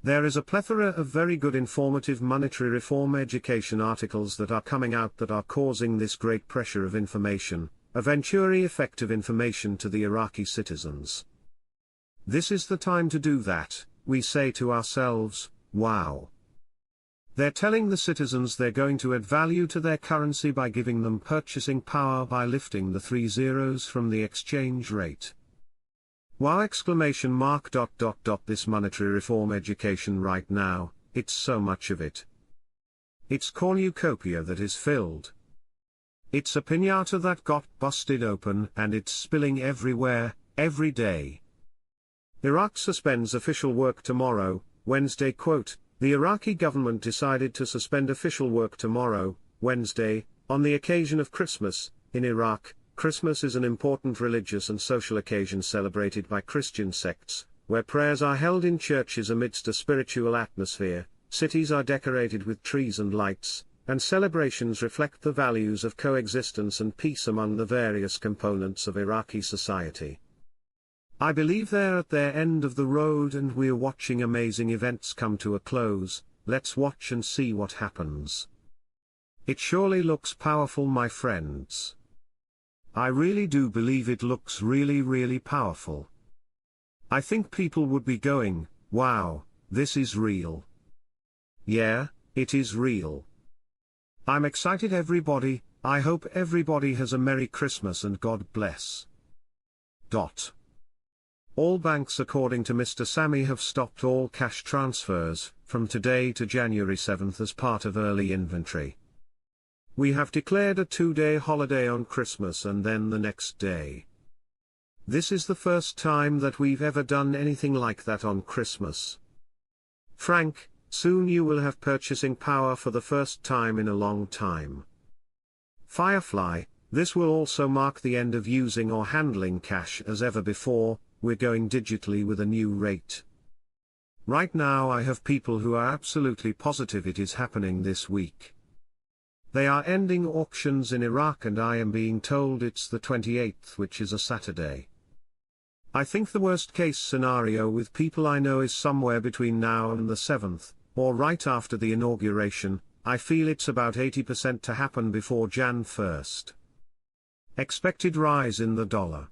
There is a plethora of very good informative monetary reform education articles that are coming out that are causing this great pressure of information, a venturi effect of information to the Iraqi citizens. This is the time to do that, we say to ourselves. Wow. They're telling the citizens they're going to add value to their currency by giving them purchasing power by lifting the 3 zeros from the exchange rate. Wow! Exclamation mark. This monetary reform education right now, it's so much of it. It's cornucopia that is filled. It's a piñata that got busted open and it's spilling everywhere, every day. Iraq suspends official work tomorrow, Wednesday. Quote, the Iraqi government decided to suspend official work tomorrow, Wednesday, on the occasion of Christmas. In Iraq, Christmas is an important religious and social occasion celebrated by Christian sects, where prayers are held in churches amidst a spiritual atmosphere, cities are decorated with trees and lights, and celebrations reflect the values of coexistence and peace among the various components of Iraqi society. I believe they're at their end of the road and we're watching amazing events come to a close. Let's watch and see what happens. It surely looks powerful, my friends. I really do believe it looks really powerful. I think people would be going, wow, this is real. Yeah, it is real. I'm excited, everybody. I hope everybody has a Merry Christmas and God bless. All banks, according to Mr. Sami, have stopped all cash transfers from today to January 7th as part of early inventory. We have declared a 2-day holiday on Christmas and then the next day. This is the first time that we've ever done anything like that on Christmas. Frank, soon you will have purchasing power for the first time in a long time. Firefly, this will also mark the end of using or handling cash as ever before. We're going digitally with a new rate. Right now I have people who are absolutely positive it is happening this week. They are ending auctions in Iraq and I am being told it's the 28th, which is a Saturday. I think the worst case scenario with people I know is somewhere between now and the 7th, or right after the inauguration. I feel it's about 80% to happen before Jan 1st. Expected rise in the dollar.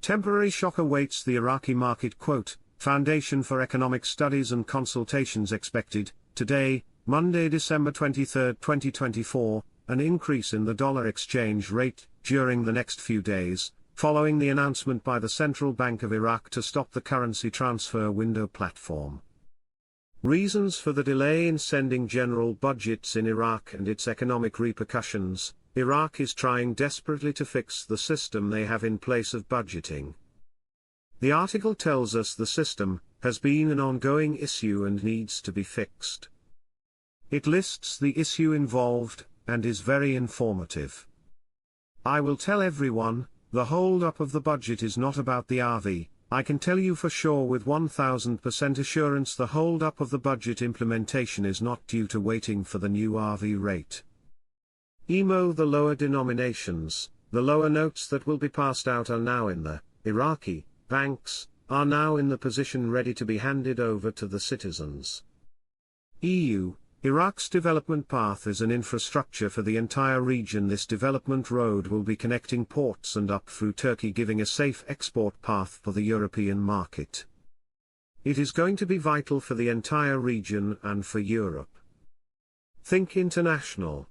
Temporary shock awaits the Iraqi market. Quote, Foundation for Economic Studies and Consultations expected, today, Monday, December 23, 2024, an increase in the dollar exchange rate during the next few days, following the announcement by the Central Bank of Iraq to stop the currency transfer window platform. Reasons for the delay in sending general budgets in Iraq and its economic repercussions. Iraq is trying desperately to fix the system they have in place of budgeting. The article tells us the system has been an ongoing issue and needs to be fixed. It lists the issue involved, and is very informative. I will tell everyone, the hold-up of the budget is not about the RV. I can tell you for sure with 1000% assurance the hold-up of the budget implementation is not due to waiting for the new RV rate. The lower denominations, the lower notes that will be passed out are now in the Iraqi banks, are now in the position ready to be handed over to the citizens. Iraq's development path is an infrastructure for the entire region. This development road will be connecting ports and up through Turkey, giving a safe export path for the European market. It is going to be vital for the entire region and for Europe. Think international.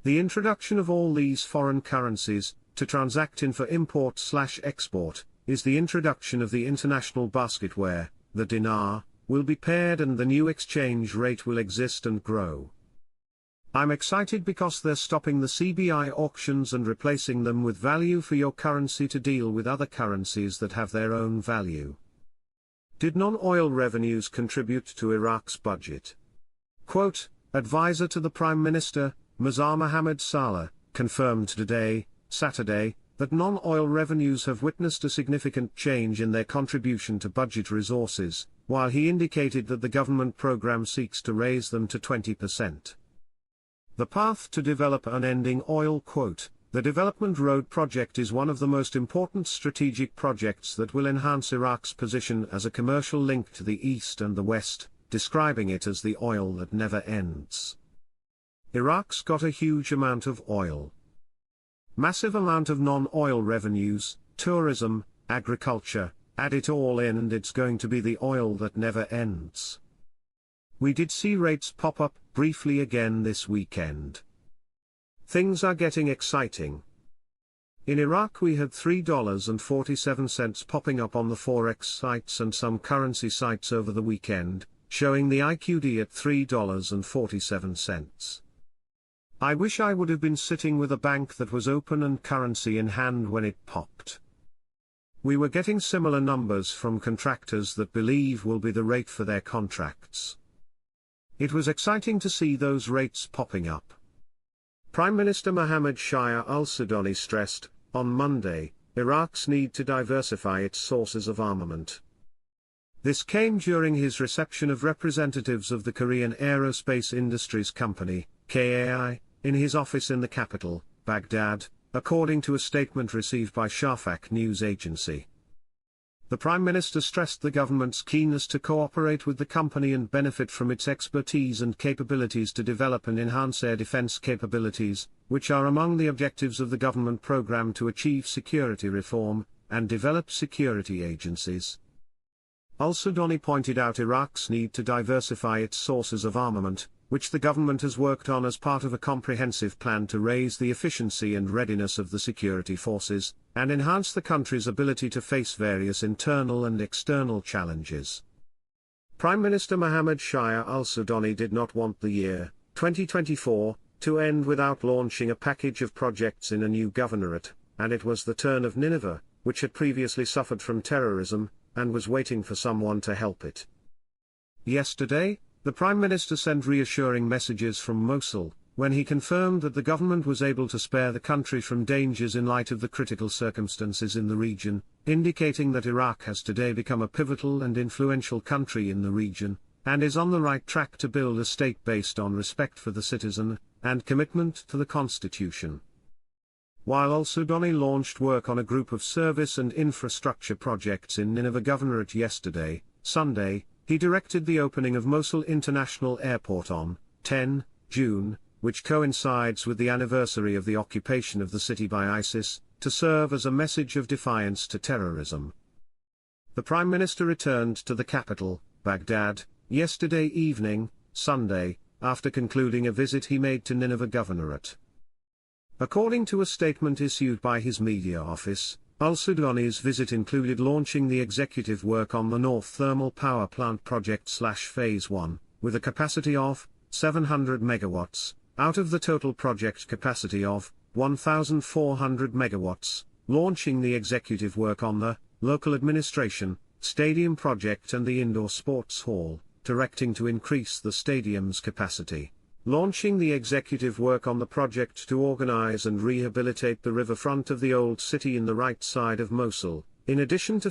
The introduction of all these foreign currencies, to transact in for import/export, is the introduction of the international basket where, the dinar, will be paired and the new exchange rate will exist and grow. I'm excited because they're stopping the CBI auctions and replacing them with value for your currency to deal with other currencies that have their own value. Did non-oil revenues contribute to Iraq's budget? Quote, advisor to the Prime Minister, Mazar Mohammed Saleh, confirmed today, Saturday, that non-oil revenues have witnessed a significant change in their contribution to budget resources, while he indicated that the government program seeks to raise them to 20%. The path to develop unending oil. Quote, The Development Road project is one of the most important strategic projects that will enhance Iraq's position as a commercial link to the East and the West, describing it as the oil that never ends. Iraq's got a huge amount of oil. Massive amount of non-oil revenues, tourism, agriculture, add it all in and it's going to be the oil that never ends. We did see rates pop up briefly again this weekend. Things are getting exciting. In Iraq we had $3.47 popping up on the forex sites and some currency sites over the weekend, showing the IQD at $3.47. I wish I would have been sitting with a bank that was open and currency in hand when it popped. We were getting similar numbers from contractors that believe will be the rate for their contracts. It was exciting to see those rates popping up. Prime Minister Mohammed Shia al-Sudani stressed, on Monday, Iraq's need to diversify its sources of armament. This came during his reception of representatives of the Korean Aerospace Industries Company, KAI, in his office in the capital, Baghdad, according to a statement received by Shafaq news agency. The Prime Minister stressed the government's keenness to cooperate with the company and benefit from its expertise and capabilities to develop and enhance air defense capabilities, which are among the objectives of the government program to achieve security reform, and develop security agencies. Al-Sudani pointed out Iraq's need to diversify its sources of armament, which the government has worked on as part of a comprehensive plan to raise the efficiency and readiness of the security forces, and enhance the country's ability to face various internal and external challenges. Prime Minister Mohammed Shia al-Sudani did not want the year 2024 to end without launching a package of projects in a new governorate, and it was the turn of Nineveh, which had previously suffered from terrorism, and was waiting for someone to help it. Yesterday, the Prime Minister sent reassuring messages from Mosul, when he confirmed that the government was able to spare the country from dangers in light of the critical circumstances in the region, indicating that Iraq has today become a pivotal and influential country in the region, and is on the right track to build a state based on respect for the citizen, and commitment to the Constitution. While al-Sudani launched work on a group of service and infrastructure projects in Nineveh Governorate yesterday, Sunday, he directed the opening of Mosul International Airport on 10 June, which coincides with the anniversary of the occupation of the city by ISIS, to serve as a message of defiance to terrorism. The Prime Minister returned to the capital, Baghdad, yesterday evening, Sunday, after concluding a visit he made to Nineveh Governorate. According to a statement issued by his media office, al-Sudani's visit included launching the executive work on the North Thermal Power Plant Project Phase 1, with a capacity of 700 megawatts, out of the total project capacity of 1,400 megawatts, launching the executive work on the local administration, stadium project and the indoor sports hall, directing to increase the stadium's capacity. Launching the executive work on the project to organize and rehabilitate the riverfront of the old city in the right side of Mosul, in addition to